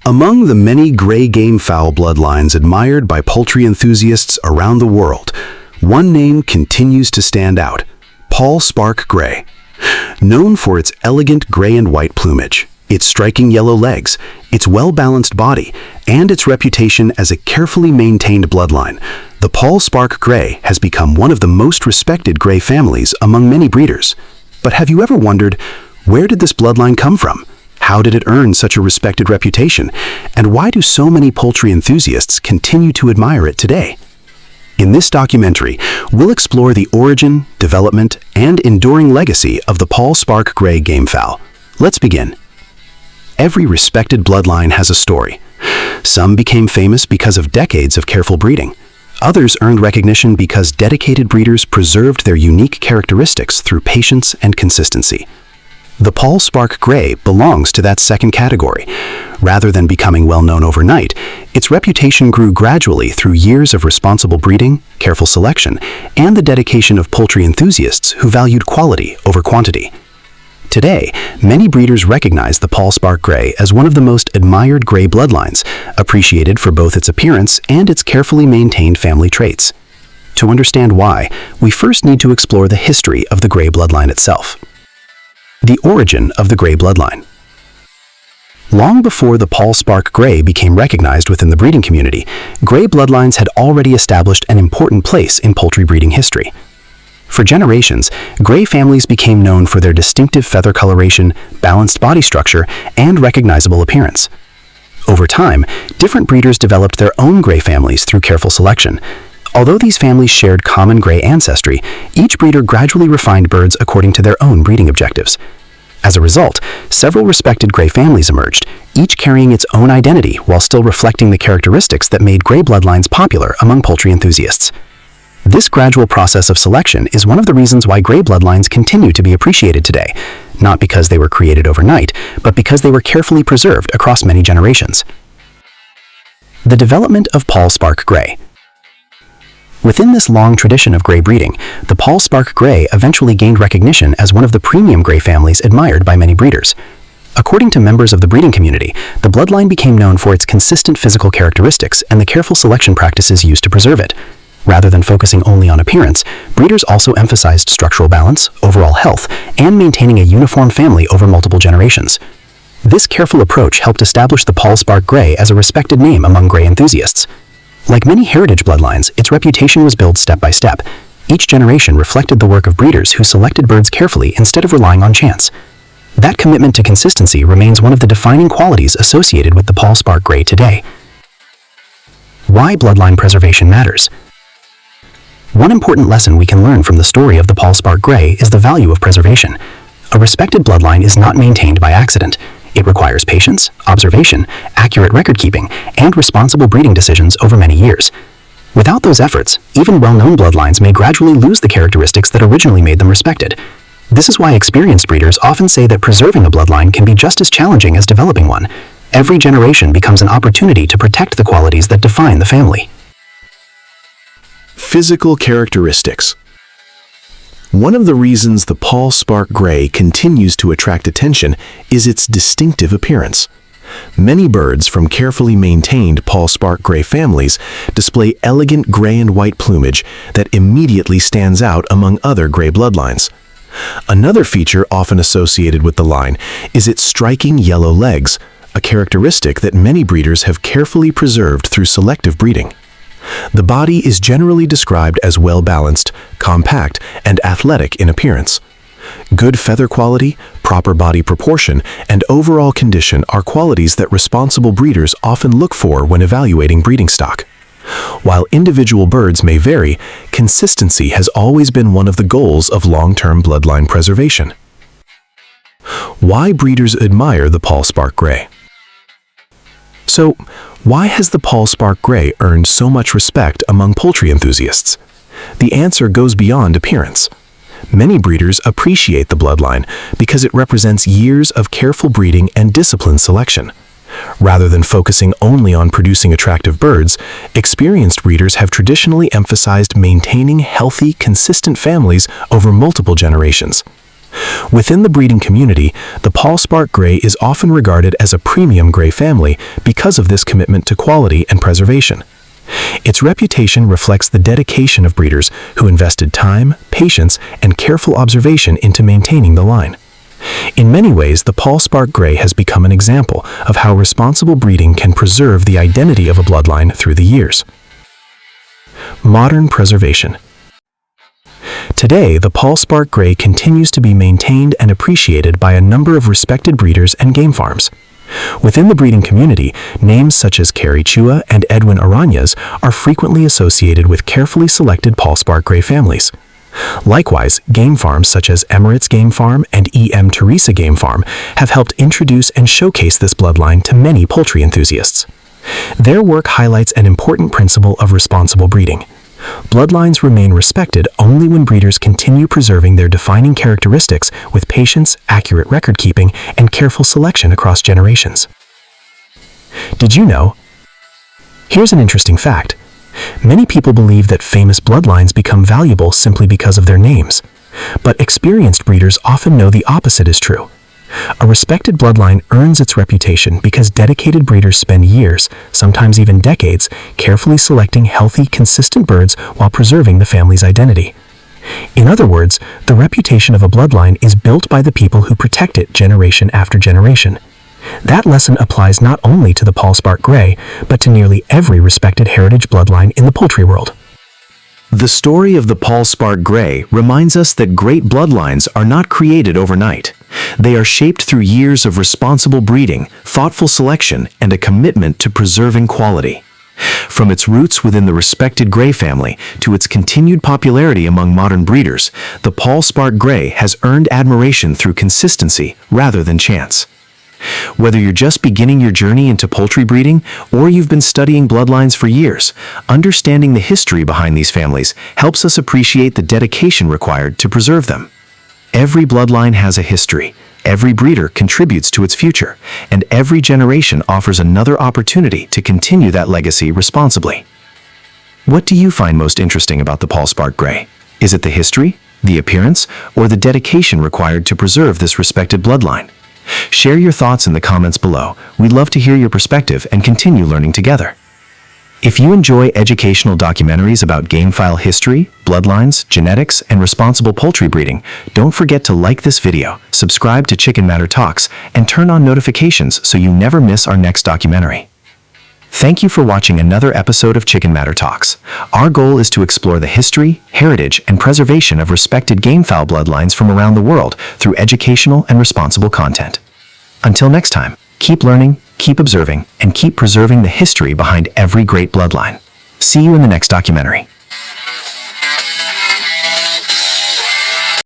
Among the many gray gamefowl bloodlines admired by poultry enthusiasts around the world, one name continues to stand out: Paul Spark Gray. Known for its elegant gray and white plumage, its striking yellow legs, its well-balanced body, and its reputation as a carefully maintained bloodline, the Paul Spark Gray has become one of the most respected gray families among many breeders. But have you ever wondered, where did this bloodline come from? How did it earn such a respected reputation? And why do so many poultry enthusiasts continue to admire it today? In this documentary, we'll explore the origin, development, and enduring legacy of the Paul Spark Gray gamefowl. Let's begin. Every respected bloodline has a story. Some became famous because of decades of careful breeding. Others earned recognition because dedicated breeders preserved their unique characteristics through patience and consistency. The Paul Spark Gray belongs to that second category. Rather than becoming well-known overnight, its reputation grew gradually through years of responsible breeding, careful selection, and the dedication of poultry enthusiasts who valued quality over quantity. Today, many breeders recognize the Paul Spark Gray as one of the most admired gray bloodlines, appreciated for both its appearance and its carefully maintained family traits. To understand why, we first need to explore the history of the gray bloodline itself. The origin of the gray bloodline. Long before the Paul Spark Gray became recognized within the breeding community, gray bloodlines had already established an important place in poultry breeding history. For generations, gray families became known for their distinctive feather coloration, balanced body structure, and recognizable appearance. Over time, different breeders developed their own gray families through careful selection. Although these families shared common gray ancestry, each breeder gradually refined birds according to their own breeding objectives. As a result, several respected gray families emerged, each carrying its own identity while still reflecting the characteristics that made gray bloodlines popular among poultry enthusiasts. This gradual process of selection is one of the reasons why gray bloodlines continue to be appreciated today, not because they were created overnight, but because they were carefully preserved across many generations. The development of Paul Spark Gray. Within this long tradition of gray breeding, the Paul Spark Gray eventually gained recognition as one of the premium gray families admired by many breeders. According to members of the breeding community, the bloodline became known for its consistent physical characteristics and the careful selection practices used to preserve it. Rather than focusing only on appearance, breeders also emphasized structural balance, overall health, and maintaining a uniform family over multiple generations. This careful approach helped establish the Paul Spark Gray as a respected name among gray enthusiasts. Like many heritage bloodlines, its reputation was built step by step. Each generation reflected the work of breeders who selected birds carefully instead of relying on chance. That commitment to consistency remains one of the defining qualities associated with the Paul Spark Gray today. Why bloodline preservation matters. One important lesson we can learn from the story of the Paul Spark Gray is the value of preservation. A respected bloodline is not maintained by accident. It requires patience, observation, accurate record-keeping, and responsible breeding decisions over many years. Without those efforts, even well-known bloodlines may gradually lose the characteristics that originally made them respected. This is why experienced breeders often say that preserving a bloodline can be just as challenging as developing one. Every generation becomes an opportunity to protect the qualities that define the family. Physical characteristics. One of the reasons the Paul Spark Gray continues to attract attention is its distinctive appearance. Many birds from carefully maintained Paul Spark Gray families display elegant gray and white plumage that immediately stands out among other gray bloodlines. Another feature often associated with the line is its striking yellow legs, a characteristic that many breeders have carefully preserved through selective breeding. The body is generally described as well-balanced, compact, and athletic in appearance. Good feather quality, proper body proportion, and overall condition are qualities that responsible breeders often look for when evaluating breeding stock. While individual birds may vary, consistency has always been one of the goals of long-term bloodline preservation. Why breeders admire the Paul Spark Gray? So, why has the Paul Spark Gray earned so much respect among poultry enthusiasts? The answer goes beyond appearance. Many breeders appreciate the bloodline because it represents years of careful breeding and disciplined selection. Rather than focusing only on producing attractive birds, experienced breeders have traditionally emphasized maintaining healthy, consistent families over multiple generations. Within the breeding community, the Paul Spark Grey is often regarded as a premium Grey family because of this commitment to quality and preservation. Its reputation reflects the dedication of breeders who invested time, patience, and careful observation into maintaining the line. In many ways, the Paul Spark Grey has become an example of how responsible breeding can preserve the identity of a bloodline through the years. Modern preservation. Today, the Paul Spark Grey continues to be maintained and appreciated by a number of respected breeders and game farms. Within the breeding community, names such as Carrie Chua and Edwin Aranez are frequently associated with carefully selected Paul Spark Grey families. Likewise, game farms such as Emirates Game Farm and E.M. Teresa Game Farm have helped introduce and showcase this bloodline to many poultry enthusiasts. Their work highlights an important principle of responsible breeding. Bloodlines remain respected only when breeders continue preserving their defining characteristics with patience, accurate record-keeping, and careful selection across generations. Did you know? Here's an interesting fact. Many people believe that famous bloodlines become valuable simply because of their names. But experienced breeders often know the opposite is true. A respected bloodline earns its reputation because dedicated breeders spend years, sometimes even decades, carefully selecting healthy, consistent birds while preserving the family's identity. In other words, the reputation of a bloodline is built by the people who protect it generation after generation. That lesson applies not only to the Paul Spark Grey, but to nearly every respected heritage bloodline in the poultry world. The story of the Paul Spark Grey reminds us that great bloodlines are not created overnight. They are shaped through years of responsible breeding, thoughtful selection, and a commitment to preserving quality. From its roots within the respected Grey family to its continued popularity among modern breeders, the Paul Spark Grey has earned admiration through consistency rather than chance. Whether you're just beginning your journey into poultry breeding or you've been studying bloodlines for years, understanding the history behind these families helps us appreciate the dedication required to preserve them. Every bloodline has a history, every breeder contributes to its future, and every generation offers another opportunity to continue that legacy responsibly. What do you find most interesting about the Paul Spark Grey? Is it the history, the appearance, or the dedication required to preserve this respected bloodline? Share your thoughts in the comments below. We'd love to hear your perspective and continue learning together. If you enjoy educational documentaries about Gamefowl history, bloodlines, genetics, and responsible poultry breeding, don't forget to like this video, subscribe to Chicken Matter Talks, and turn on notifications so you never miss our next documentary. Thank you for watching another episode of Chicken Matter Talks. Our goal is to explore the history, heritage, and preservation of respected gamefowl bloodlines from around the world through educational and responsible content. Until next time, keep learning, keep observing, and keep preserving the history behind every great bloodline. See you in the next documentary.